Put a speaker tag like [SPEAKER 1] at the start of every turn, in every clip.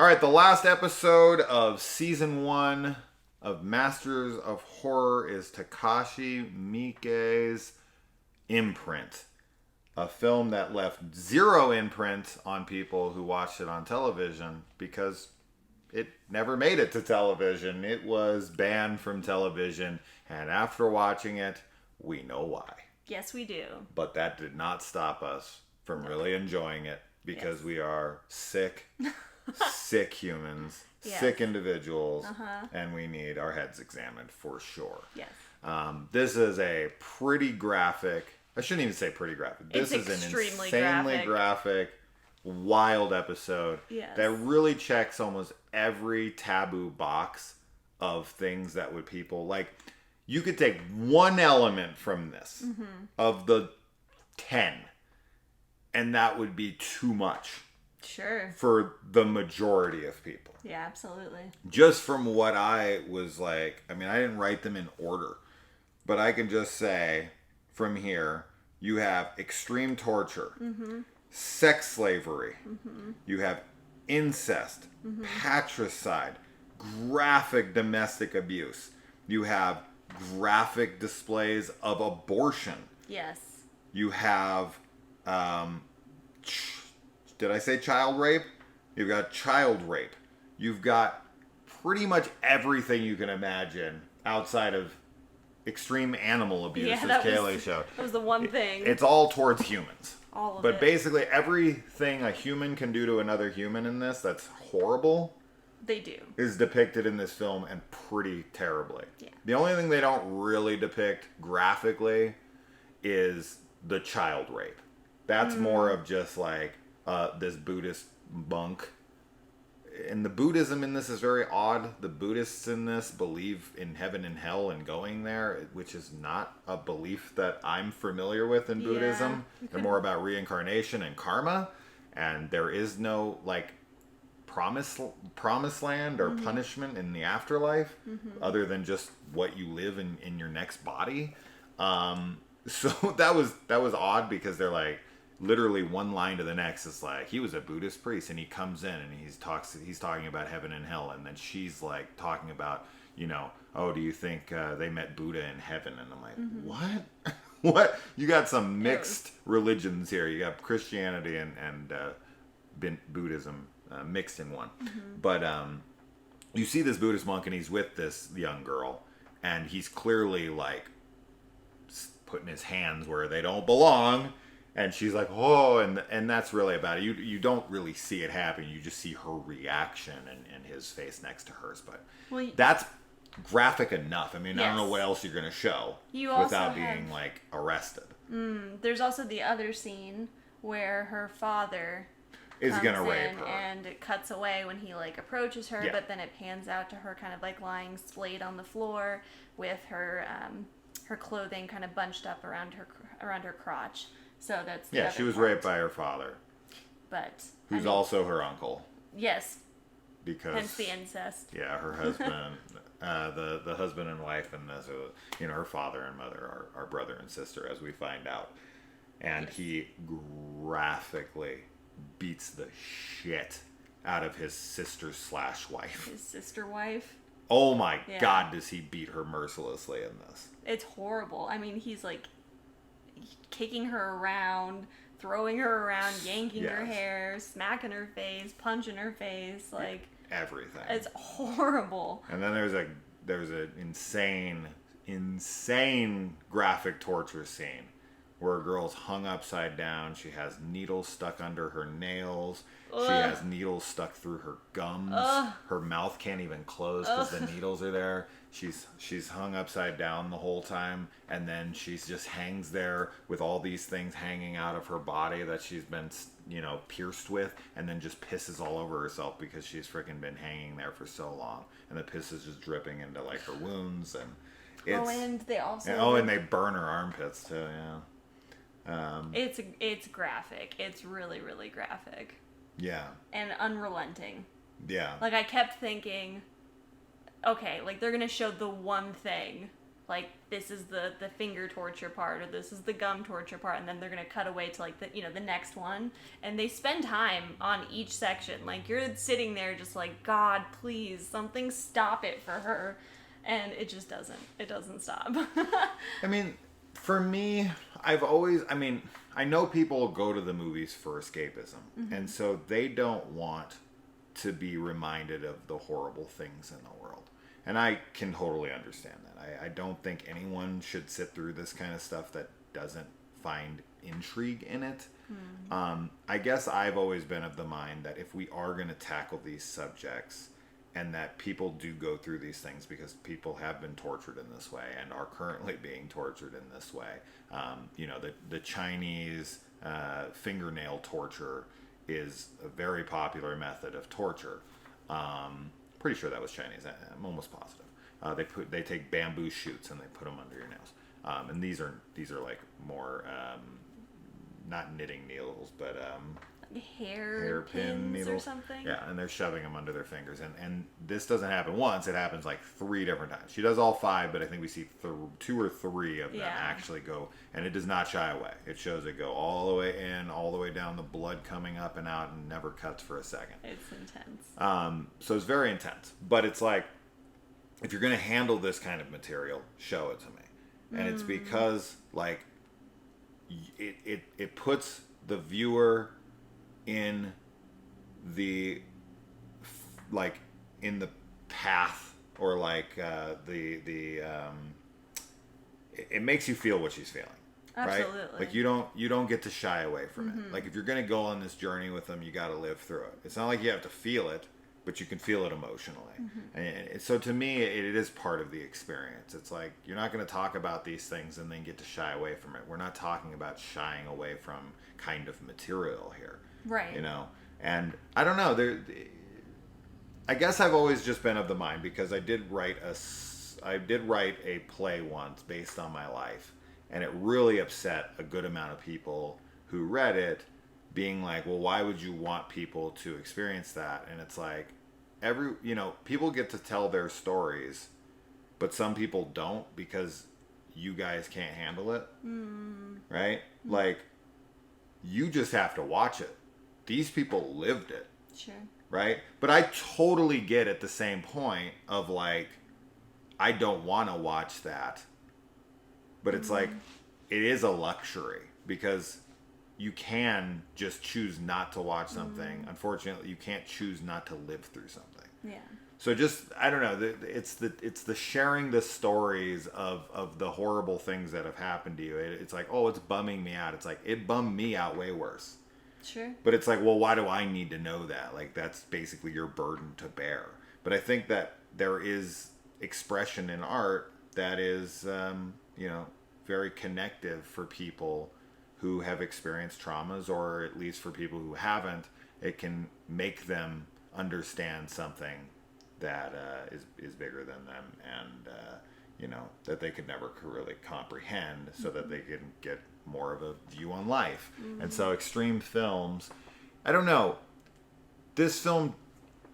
[SPEAKER 1] All right, the last episode of season 1 of Masters of Horror is Takashi Miike's Imprint, a film that left zero imprint on people who watched it on television because it never made it to television. It was banned from television, and after watching it, we know why.
[SPEAKER 2] Yes, we do.
[SPEAKER 1] But that did not stop us from really enjoying it because we are sick humans, sick individuals, and we need our heads examined for sure.
[SPEAKER 2] Yes.
[SPEAKER 1] This is a pretty graphic, I shouldn't even say pretty graphic. This is an insanely graphic, wild episode that really checks almost every taboo box of things that would people, like, you could take one element from this, of the 10, and that would be too much.
[SPEAKER 2] Sure.
[SPEAKER 1] For the majority of people.
[SPEAKER 2] Yeah, absolutely.
[SPEAKER 1] Just from what I was like, I mean, I didn't write them in order, but I can just say from here, you have extreme torture, sex slavery, you have incest, patricide, graphic domestic abuse, you have graphic displays of abortion.
[SPEAKER 2] Yes.
[SPEAKER 1] You have, did I say child rape? You've got child rape. You've got pretty much everything you can imagine outside of extreme animal abuse, as Kaylee showed.
[SPEAKER 2] That was the one thing.
[SPEAKER 1] It's all towards humans.
[SPEAKER 2] All of
[SPEAKER 1] it. But basically everything a human can do to another human in this that's horrible,
[SPEAKER 2] they do,
[SPEAKER 1] is depicted in this film, and pretty terribly.
[SPEAKER 2] Yeah.
[SPEAKER 1] The only thing they don't really depict graphically is the child rape. That's more of just like this Buddhist monk. And the Buddhism in this is very odd. The Buddhists in this believe in heaven and hell and going there, which is not a belief that I'm familiar with in Buddhism. They're more about reincarnation and karma. And there is no, like, promised land or punishment in the afterlife other than just what you live in your next body. So that was odd, because they're like, literally one line to the next is like, he was a Buddhist priest, and he comes in and he's talking about heaven and hell, and then she's like talking about, oh, do you think they met Buddha in heaven? And I'm like, what? What? You got some mixed religions here. You got Christianity and Buddhism mixed in one. But you see this Buddhist monk, and he's with this young girl, and he's clearly like putting his hands where they don't belong. And she's like, oh, and that's really about it. You don't really see it happen. You just see her reaction and his face next to hers. But that's graphic enough. I mean, I don't know what else you're going to show without being, like, arrested.
[SPEAKER 2] There's also the other scene where her father
[SPEAKER 1] is going to rape her.
[SPEAKER 2] And it cuts away when he, like, approaches her, but then it pans out to her kind of, like, lying splayed on the floor with her clothing kind of bunched up around her crotch. So that's the other
[SPEAKER 1] she was
[SPEAKER 2] part.
[SPEAKER 1] raped by her father,
[SPEAKER 2] but
[SPEAKER 1] who's also her uncle.
[SPEAKER 2] Yes,
[SPEAKER 1] because
[SPEAKER 2] hence the incest.
[SPEAKER 1] Yeah, her husband, the husband and wife, and her father and mother are brother and sister, as we find out, and he graphically beats the shit out of his sister/wife.
[SPEAKER 2] His sister wife.
[SPEAKER 1] Oh my God, does he beat her mercilessly in this?
[SPEAKER 2] It's horrible. I mean, he's like kicking her around, throwing her around, yanking her hair, smacking her face, punching her face, like
[SPEAKER 1] everything.
[SPEAKER 2] It's horrible.
[SPEAKER 1] And then there's an insane graphic torture scene where a girl's hung upside down. She has needles stuck under her nails. Ugh. She has needles stuck through her gums. Ugh. Her mouth can't even close because the needles are there. She's hung upside down the whole time, and then she just hangs there with all these things hanging out of her body that she's been, pierced with, and then just pisses all over herself because she's freaking been hanging there for so long, and the piss is just dripping into, like, her wounds, and
[SPEAKER 2] and they also
[SPEAKER 1] and they burn her armpits too.
[SPEAKER 2] It's graphic. It's really, really graphic.
[SPEAKER 1] Yeah.
[SPEAKER 2] And unrelenting.
[SPEAKER 1] Yeah.
[SPEAKER 2] Like, I kept thinking, okay, like, they're gonna show the one thing like this is the finger torture part or this is the gum torture part, and then they're gonna cut away to like the the next one, and they spend time on each section. Like you're sitting there just like, God, please, something stop it for her, and it just doesn't. It doesn't stop.
[SPEAKER 1] I mean, for me, I've always, I mean, I know people go to the movies for escapism, and so they don't want to be reminded of the horrible things in the world. And I can totally understand that. I don't think anyone should sit through this kind of stuff that doesn't find intrigue in it. I guess I've always been of the mind that if we are going to tackle these subjects, and that people do go through these things because people have been tortured in this way and are currently being tortured in this way. The Chinese fingernail torture is a very popular method of torture. Pretty sure that was Chinese. I'm almost positive. They take bamboo shoots and they put them under your nails. And these are like more not knitting needles, but
[SPEAKER 2] Hairpin needles or something.
[SPEAKER 1] Yeah, and they're shoving them under their fingers. And this doesn't happen once; it happens like 3 different times. She does all 5, but I think we see 2 or 3 of them actually go, and it does not shy away. It shows it go all the way in, all the way down, the blood coming up and out, and never cuts for a second.
[SPEAKER 2] It's intense.
[SPEAKER 1] So it's very intense. But it's like, if you're going to handle this kind of material, show it to me. And it's because like it puts the viewer in the in the path, or like it makes you feel what she's feeling.
[SPEAKER 2] Absolutely.
[SPEAKER 1] Right? Like you don't get to shy away from it. Like if you're gonna go on this journey with them, you got to live through it. It's not like you have to feel it, but you can feel it emotionally. And so to me, it is part of the experience. It's like you're not going to talk about these things and then get to shy away from it. We're not talking about shying away from kind of material here.
[SPEAKER 2] Right.
[SPEAKER 1] And I don't know. I guess I've always just been of the mind, because I did write a play once based on my life, and it really upset a good amount of people who read it, being like, well, why would you want people to experience that? And it's like, people get to tell their stories, but some people don't, because you guys can't handle it. Right? Like, you just have to watch it. These people lived it.
[SPEAKER 2] Sure.
[SPEAKER 1] Right? But I totally get at the same point of like, I don't want to watch that. But it's like, it is a luxury, because you can just choose not to watch something. Unfortunately, you can't choose not to live through something.
[SPEAKER 2] Yeah.
[SPEAKER 1] So just, I don't know, it's the sharing the stories of the horrible things that have happened to you. It's like, oh, it's bumming me out. It's like, it bummed me out way worse.
[SPEAKER 2] Sure.
[SPEAKER 1] But it's like, well, why do I need to know that? Like, that's basically your burden to bear. But I think that there is expression in art that is, very connective for people who have experienced traumas, or at least for people who haven't. It can make them understand something that is bigger than them, and that they could never really comprehend, so that they can get more of a view on life. And so extreme films, I don't know, this film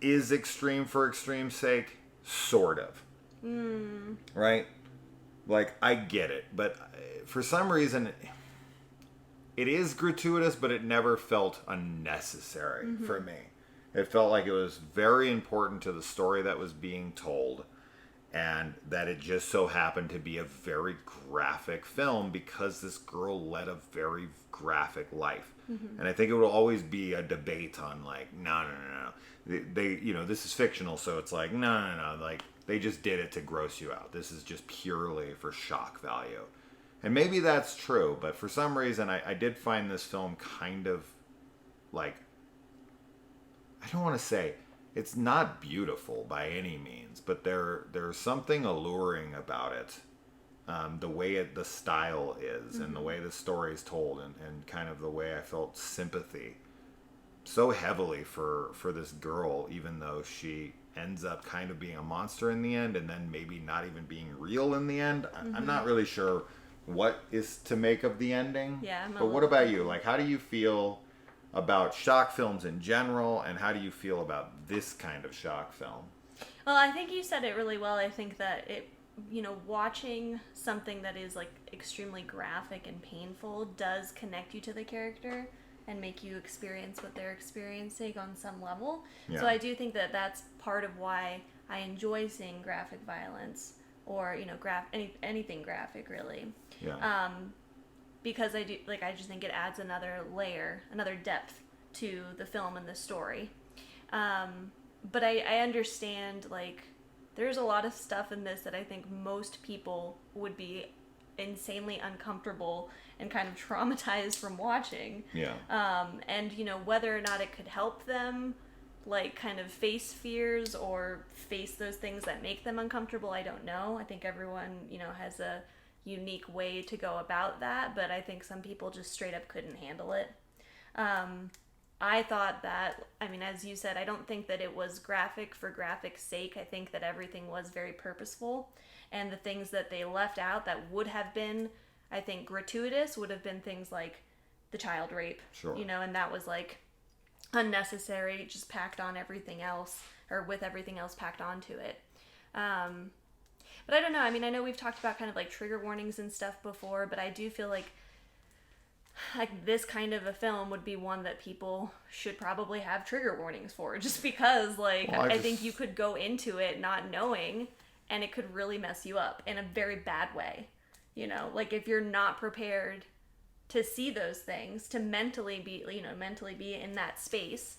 [SPEAKER 1] is extreme for extreme's sake, sort of. Right? Like, I get it, but for some reason it is gratuitous, but it never felt unnecessary for me. It felt like it was very important to the story that was being told, and that it just so happened to be a very graphic film, because this girl led a very graphic life. And I think it will always be a debate on like, no. They this is fictional, so it's like, no. Like, they just did it to gross you out. This is just purely for shock value. And maybe that's true, but for some reason I did find this film kind of like, I don't want to say, it's not beautiful by any means, but there's something alluring about it. The way the style is, and the way the story is told, and kind of the way I felt sympathy so heavily for this girl, even though she ends up kind of being a monster in the end, and then maybe not even being real in the end. I'm not really sure what is to make of the ending.
[SPEAKER 2] Yeah.
[SPEAKER 1] But what about you? Like, how do you feel about shock films in general, and how do you feel about this kind of shock film?
[SPEAKER 2] Well, I think you said it really well. I think that watching something that is like extremely graphic and painful does connect you to the character and make you experience what they're experiencing on some level.
[SPEAKER 1] Yeah.
[SPEAKER 2] So I do think that that's part of why I enjoy seeing graphic violence or anything graphic really.
[SPEAKER 1] Yeah.
[SPEAKER 2] Because I just think it adds another layer, another depth to the film and the story. But I understand, like, there's a lot of stuff in this that I think most people would be insanely uncomfortable and kind of traumatized from watching.
[SPEAKER 1] Yeah.
[SPEAKER 2] And, whether or not it could help them, like, kind of face fears or face those things that make them uncomfortable, I don't know. I think everyone, has a unique way to go about that, but I think some people just straight up couldn't handle it. I thought that, as you said, I don't think that it was graphic for graphic's sake. I think that everything was very purposeful. And the things that they left out that would have been, I think, gratuitous would have been things like the child rape.
[SPEAKER 1] Sure.
[SPEAKER 2] And that was like unnecessary, just packed on everything else, or with everything else packed onto it. But I don't know. I know we've talked about kind of like trigger warnings and stuff before, but I do feel like this kind of a film would be one that people should probably have trigger warnings for, just because I think you could go into it not knowing and it could really mess you up in a very bad way. If you're not prepared to see those things, to mentally be in that space,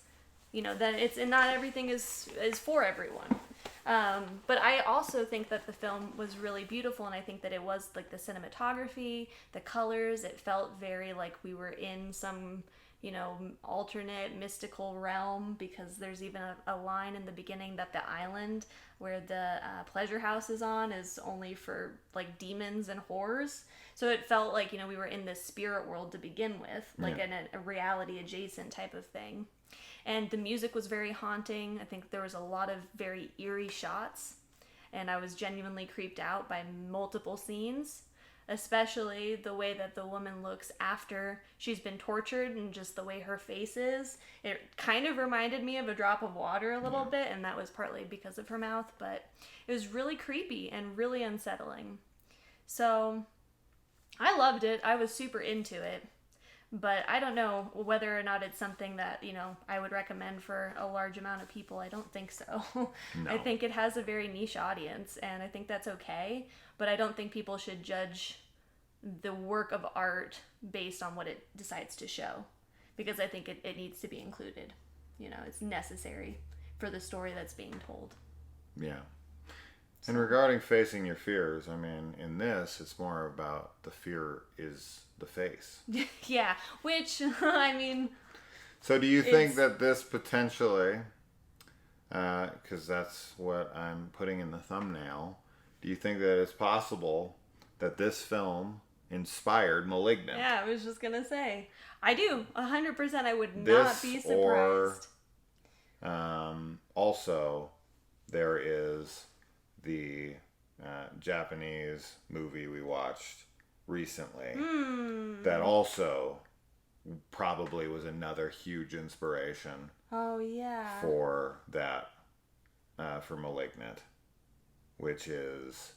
[SPEAKER 2] then and not everything is for everyone. But I also think that the film was really beautiful, and I think that it was like the cinematography, the colors, it felt very like we were in some, alternate mystical realm, because there's even a line in the beginning that the island where the pleasure house is on is only for like demons and horrors. So it felt like, we were in this spirit world to begin with, like in a reality adjacent type of thing. And the music was very haunting. I think there was a lot of very eerie shots, and I was genuinely creeped out by multiple scenes, especially the way that the woman looks after she's been tortured and just the way her face is. It kind of reminded me of A Drop of Water a little bit, and that was partly because of her mouth, but it was really creepy and really unsettling. So I loved it. I was super into it. But I don't know whether or not it's something that, I would recommend for a large amount of people. I don't think so. No. I think it has a very niche audience, and I think that's okay. But I don't think people should judge the work of art based on what it decides to show. Because I think it needs to be included. It's necessary for the story that's being told.
[SPEAKER 1] Yeah. And regarding facing your fears, in this, it's more about the fear is the face.
[SPEAKER 2] Yeah, which,
[SPEAKER 1] So do you think that this potentially, because that's what I'm putting in the thumbnail, do you think that it's possible that this film inspired Malignant?
[SPEAKER 2] Yeah, I was just going to say. I do. 100%. I would not be surprised.
[SPEAKER 1] Also, there is the Japanese movie we watched recently that also probably was another huge inspiration.
[SPEAKER 2] Oh yeah.
[SPEAKER 1] For that, for Malignant, which is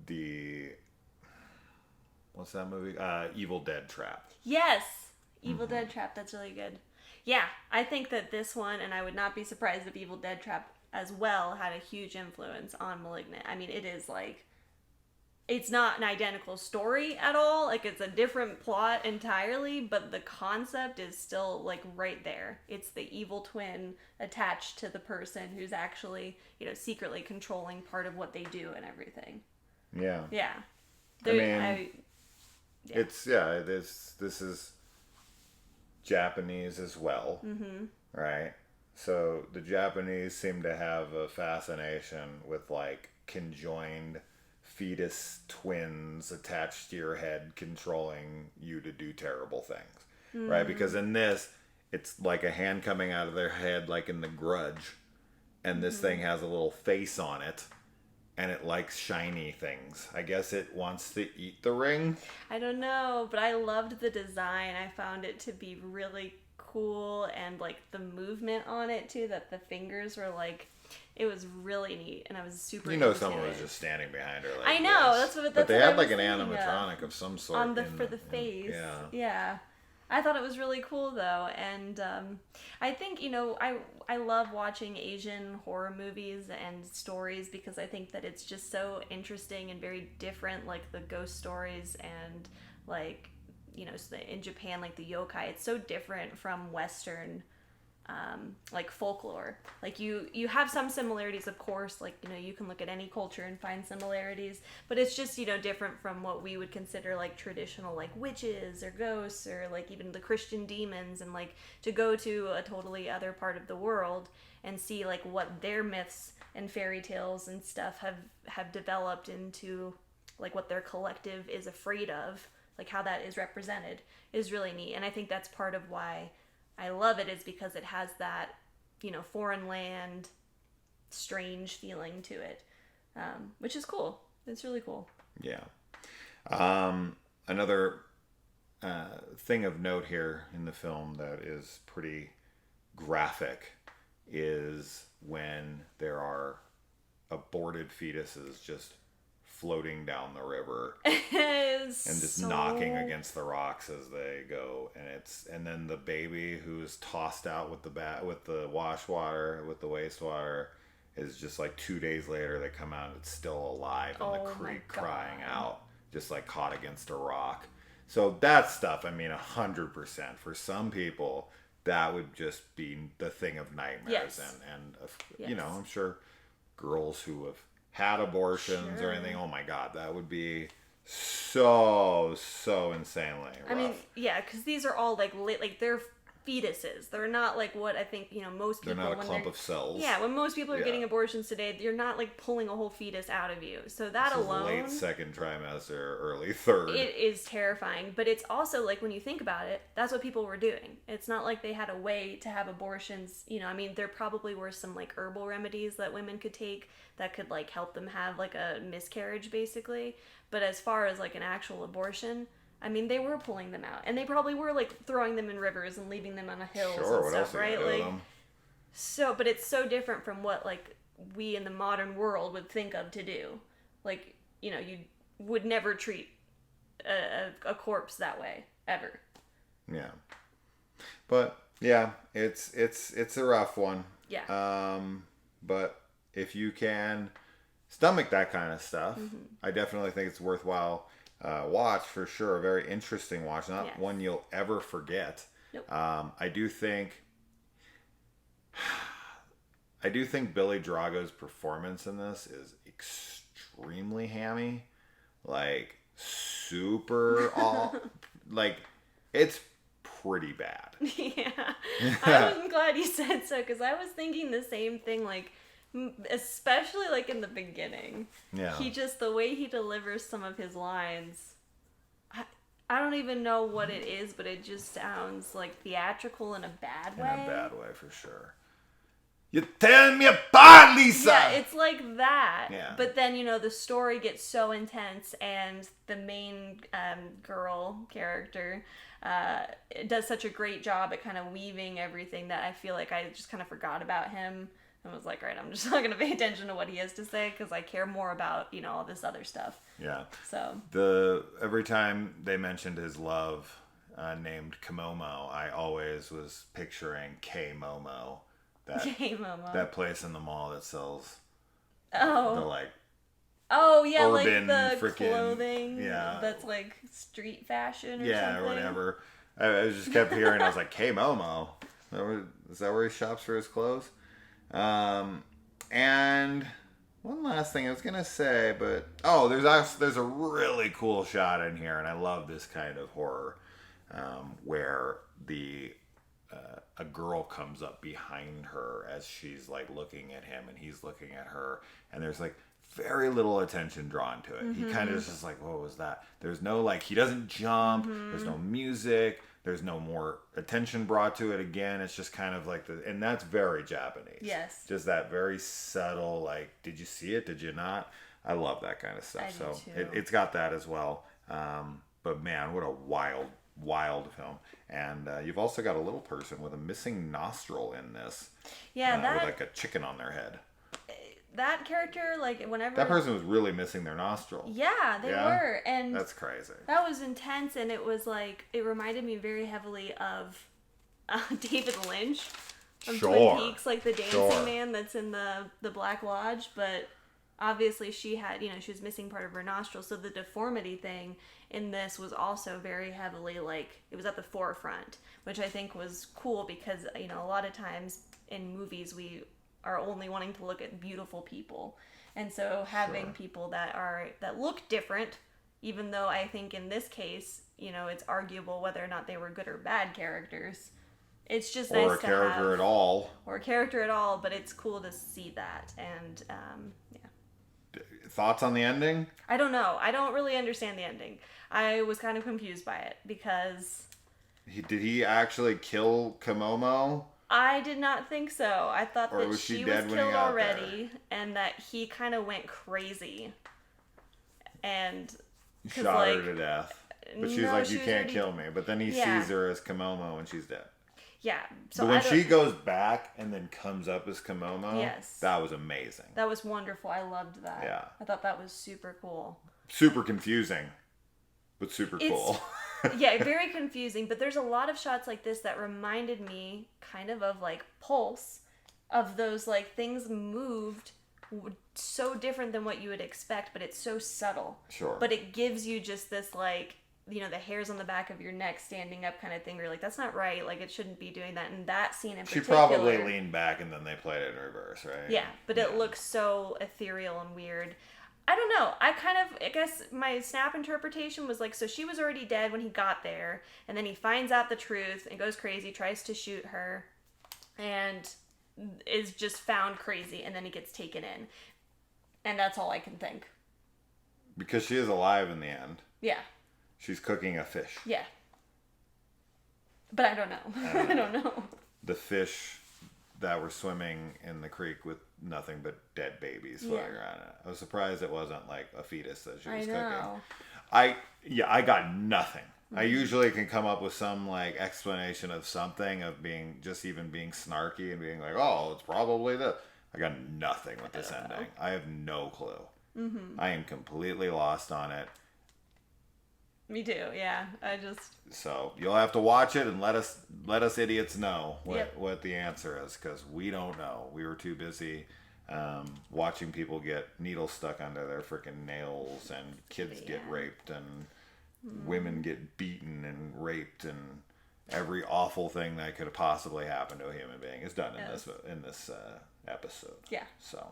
[SPEAKER 1] the what's that movie? Evil Dead Trap.
[SPEAKER 2] Yes, Evil Dead Trap. That's really good. Yeah, I think that this one, and I would not be surprised if Evil Dead Trap as well had a huge influence on Malignant. It is like, it's not an identical story at all. Like, it's a different plot entirely, but the concept is still like right there. It's the evil twin attached to the person who's actually, secretly controlling part of what they do and everything.
[SPEAKER 1] Yeah.
[SPEAKER 2] Yeah.
[SPEAKER 1] It's this is Japanese as well, right? So the Japanese seem to have a fascination with like conjoined fetus twins attached to your head, controlling you to do terrible things, right? Because in this, it's like a hand coming out of their head, like in The Grudge, and this thing has a little face on it, and it likes shiny things. I guess it wants to eat the ring.
[SPEAKER 2] I don't know, but I loved the design. I found it to be really cool, and like the movement on it too, that the fingers were like, it was really neat, and I was super into
[SPEAKER 1] someone
[SPEAKER 2] it.
[SPEAKER 1] was just standing behind her like
[SPEAKER 2] I know,
[SPEAKER 1] this.
[SPEAKER 2] that's
[SPEAKER 1] they
[SPEAKER 2] what
[SPEAKER 1] had
[SPEAKER 2] I
[SPEAKER 1] like
[SPEAKER 2] was
[SPEAKER 1] an
[SPEAKER 2] thinking
[SPEAKER 1] animatronic of some sort
[SPEAKER 2] on for the face. Yeah. I thought it was really cool though, and I think I love watching Asian horror movies and stories because I think that it's just so interesting and very different, like the ghost stories and like so in Japan, like the yokai. It's so different from Western like folklore. Like you have some similarities, of course. Like you can look at any culture and find similarities, but it's just different from what we would consider like traditional, like witches or ghosts or like even the Christian demons. And like to go to a totally other part of the world and see like what their myths and fairy tales and stuff have developed into, like what their collective is afraid of, like how that is represented, is really neat. And I think that's part of why I love it, is because it has that, foreign land, strange feeling to it, which is cool. It's really cool.
[SPEAKER 1] Yeah. Another thing of note here in the film that is pretty graphic is when there are aborted fetuses just floating down the river and just knocking against the rocks as they go, and then the baby who's tossed out with the wash water, with the wastewater, is just like 2 days later they come out and it's still alive in the creek crying out, just like caught against a rock. So that stuff, I mean, 100% for some people that would just be the thing of nightmares.
[SPEAKER 2] Yes.
[SPEAKER 1] And
[SPEAKER 2] yes.
[SPEAKER 1] I'm sure girls who have had abortions or anything, oh my god, that would be so insanely rough.
[SPEAKER 2] I mean, yeah, because these are all like they're fetuses. They're not like what I think most people.
[SPEAKER 1] They're not a clump of cells.
[SPEAKER 2] Yeah, when most people are getting abortions today, you're not like pulling a whole fetus out of you. So that
[SPEAKER 1] this
[SPEAKER 2] alone,
[SPEAKER 1] is late second trimester, early third.
[SPEAKER 2] It is terrifying, but it's also like when you think about it, that's what people were doing. It's not like they had a way to have abortions. I mean, there probably were some like herbal remedies that women could take that could like help them have like a miscarriage, basically. But as far as like an actual abortion, I mean, they were pulling them out, and they probably were like throwing them in rivers and leaving them on hills and stuff, right? Like, so, but it's so different from what like we in the modern world would think of to do. Like, you would never treat a corpse that way ever.
[SPEAKER 1] Yeah, but yeah, it's a rough one.
[SPEAKER 2] Yeah.
[SPEAKER 1] But if you can stomach that kind of stuff, I definitely think it's worthwhile watch for sure. A very interesting watch, not one you'll ever forget.
[SPEAKER 2] Nope.
[SPEAKER 1] I do think Billy Drago's performance in this is extremely hammy, like super like it's pretty bad.
[SPEAKER 2] Yeah, I'm glad you said so, because I was thinking the same thing, like especially like in the beginning.
[SPEAKER 1] Yeah,
[SPEAKER 2] the way he delivers some of his lines, I don't even know what it is, but it just sounds like theatrical in a bad way.
[SPEAKER 1] In a bad way, for sure. You're tearing me apart, Lisa!
[SPEAKER 2] Yeah, it's like that.
[SPEAKER 1] Yeah.
[SPEAKER 2] But then, the story gets so intense, and the main girl character does such a great job at kind of weaving everything that I feel like I just kind of forgot about him. And was like, right, I'm just not going to pay attention to what he has to say because I care more about, all this other stuff.
[SPEAKER 1] Yeah.
[SPEAKER 2] So.
[SPEAKER 1] Every time they mentioned his love named Kimomo, I always was picturing K-Momo.
[SPEAKER 2] K-Momo.
[SPEAKER 1] That place in the mall that sells
[SPEAKER 2] urban, like the clothing that's like street fashion or something.
[SPEAKER 1] Yeah, or whatever. I just kept hearing, I was like, K-Momo. Is that where he shops for his clothes? And one last thing I was gonna say, but there's a really cool shot in here, and I love this kind of horror, where a girl comes up behind her as she's like looking at him, and he's looking at her, and there's like very little attention drawn to it. Mm-hmm. He kind of is just like, what was that? There's no he doesn't jump. Mm-hmm. There's no music. There's no more attention brought to it again. It's just kind of like and that's very Japanese.
[SPEAKER 2] Yes.
[SPEAKER 1] Just that very subtle, like, did you see it? Did you not? I love that kind of stuff.
[SPEAKER 2] I do too.
[SPEAKER 1] It's got that as well. But man, what a wild wild film. And you've also got a little person with a missing nostril in this.
[SPEAKER 2] Yeah,
[SPEAKER 1] with like a chicken on their head.
[SPEAKER 2] That character, like, whenever...
[SPEAKER 1] That person was really missing their nostril.
[SPEAKER 2] Yeah, they were. And
[SPEAKER 1] that's crazy.
[SPEAKER 2] That was intense, and it was like... It reminded me very heavily of David Lynch from Twin Peaks, like the dancing man that's in the Black Lodge, but obviously she had, she was missing part of her nostril, so the deformity thing in this was also very heavily, like, it was at the forefront, which I think was cool because, a lot of times in movies we are only wanting to look at beautiful people, and so having people that look different, even though I think in this case, it's arguable whether or not they were good or bad characters. It's just nice to have... Or a character at all, but it's cool to see that, and, yeah.
[SPEAKER 1] Thoughts on the ending?
[SPEAKER 2] I don't know. I don't really understand the ending. I was kind of confused by it, because...
[SPEAKER 1] Did he actually kill Komomo?
[SPEAKER 2] I did not think so. I thought that she was killed already, and that he kind of went crazy. And...
[SPEAKER 1] Shot her to death. But she's like, you can't kill me. But then he sees her as Komomo, and she's dead.
[SPEAKER 2] Yeah. So
[SPEAKER 1] but when she goes back and then comes up as Komomo, that was amazing.
[SPEAKER 2] That was wonderful. I loved that.
[SPEAKER 1] Yeah.
[SPEAKER 2] I thought that was super cool.
[SPEAKER 1] Super confusing, but super cool.
[SPEAKER 2] Yeah, very confusing. But there's a lot of shots like this that reminded me kind of like Pulse, of those like things moved so different than what you would expect, but it's so subtle.
[SPEAKER 1] Sure.
[SPEAKER 2] But it gives you just this like... the hairs on the back of your neck standing up kind of thing where you're like, that's not right, like it shouldn't be doing that. And that scene in particular,
[SPEAKER 1] she probably leaned back and then they played it in reverse, right?
[SPEAKER 2] Yeah, but it looks so ethereal and weird. I don't know, I guess my snap interpretation was like, so she was already dead when he got there, and then he finds out the truth and goes crazy, tries to shoot her, and is just found crazy, and then he gets taken in, and that's all I can think.
[SPEAKER 1] Because she is alive in the end.
[SPEAKER 2] Yeah.
[SPEAKER 1] She's cooking a fish.
[SPEAKER 2] Yeah. But I don't know. I don't know.
[SPEAKER 1] The fish that were swimming in the creek with nothing but dead babies floating around it. I was surprised it wasn't like a fetus that she was cooking. I got nothing. Mm-hmm. I usually can come up with some like explanation of something, of being snarky and being like, oh, it's probably this. I got nothing with this ending. I have no clue. Mm-hmm. I am completely lost on it.
[SPEAKER 2] Me too, yeah.
[SPEAKER 1] So you'll have to watch it and let us idiots know what the answer is, because we don't know. We were too busy watching people get needles stuck under their freaking nails, and kids get raped, and women get beaten and raped, and every awful thing that could have possibly happened to a human being is done in this episode.
[SPEAKER 2] Yeah.
[SPEAKER 1] So.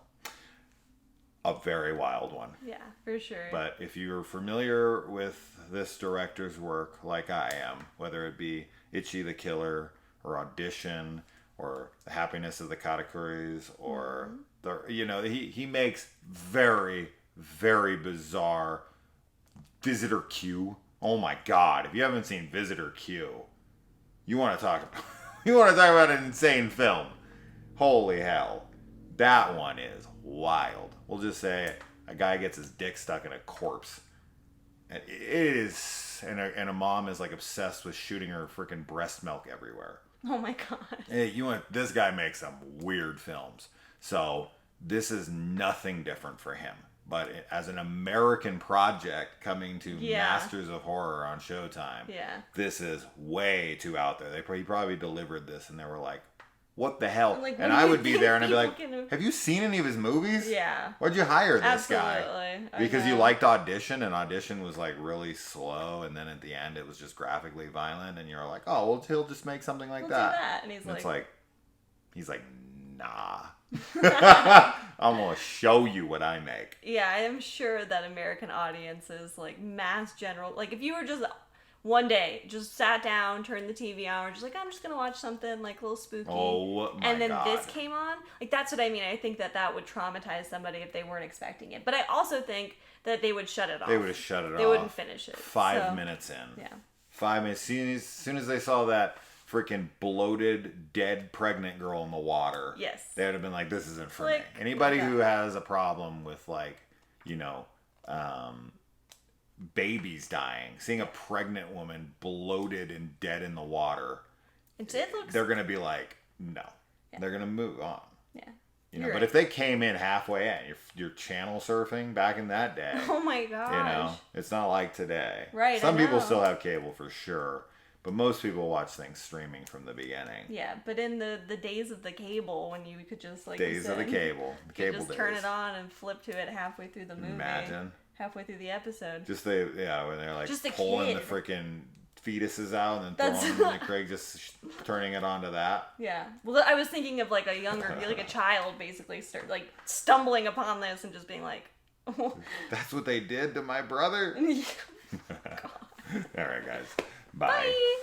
[SPEAKER 1] A very wild one.
[SPEAKER 2] Yeah, for sure.
[SPEAKER 1] But if you're familiar with this director's work, like I am, whether it be Ichi the Killer, or Audition, or The Happiness of the Katakuris, or he makes very, very bizarre Visitor Q. Oh my God! If you haven't seen Visitor Q, you want to talk about an insane film. Holy hell, that one is wild. We'll just say a guy gets his dick stuck in a corpse. And it is, and a mom is like obsessed with shooting her freaking breast milk everywhere.
[SPEAKER 2] Oh my God.
[SPEAKER 1] Hey, this guy makes some weird films. So this is nothing different for him. But as an American project coming to Masters of Horror on Showtime, this is way too out there. He probably delivered this and they were like, what the hell?
[SPEAKER 2] Like,
[SPEAKER 1] and I would be there and I'd be like, have you seen any of his movies?
[SPEAKER 2] Yeah.
[SPEAKER 1] Why'd you hire this guy?
[SPEAKER 2] Absolutely.
[SPEAKER 1] Because you liked Audition, and Audition was like really slow, and then at the end it was just graphically violent, and you're like, oh, well, he'll just make something like that.
[SPEAKER 2] Do that. And
[SPEAKER 1] he's like, nah. I'm going to show you what I make.
[SPEAKER 2] Yeah, I am sure that American audiences, like mass general, like if you were just... one day, just sat down, turned the TV on, just like, I'm just going to watch something like a little spooky.
[SPEAKER 1] Oh, my
[SPEAKER 2] And then
[SPEAKER 1] God.
[SPEAKER 2] this came on. Like, that's what I mean. I think that would traumatize somebody if they weren't expecting it. But I also think that they would shut it off.
[SPEAKER 1] They would have shut it off.
[SPEAKER 2] They wouldn't finish it.
[SPEAKER 1] 5 minutes in.
[SPEAKER 2] Yeah.
[SPEAKER 1] 5 minutes. As soon as they saw that freaking bloated, dead, pregnant girl in the water,
[SPEAKER 2] yes,
[SPEAKER 1] they would have been like, this isn't for me. Anybody who has a problem with, like, babies dying, seeing a pregnant woman bloated and dead in the water,
[SPEAKER 2] it looks...
[SPEAKER 1] they're going to be like, no. Yeah. They're going to move on.
[SPEAKER 2] Yeah.
[SPEAKER 1] You know, but if they came in halfway in, you're channel surfing back in that day.
[SPEAKER 2] Oh my gosh.
[SPEAKER 1] You know, it's not like today.
[SPEAKER 2] Right.
[SPEAKER 1] Some people still have cable for sure, but most people watch things streaming from the beginning.
[SPEAKER 2] Yeah, but in the days of the cable, when you could just like
[SPEAKER 1] days of the cable
[SPEAKER 2] just turn it on and flip to it halfway through the movie.
[SPEAKER 1] Imagine
[SPEAKER 2] halfway through the episode.
[SPEAKER 1] Just when they're like pulling the freaking fetuses out and then throwing them into Craig, just turning it onto that.
[SPEAKER 2] Yeah. Well, I was thinking of like a younger, like a child basically start stumbling upon this and just being like,
[SPEAKER 1] oh. That's what they did to my brother?
[SPEAKER 2] God.
[SPEAKER 1] All right, guys. Bye.
[SPEAKER 2] Bye.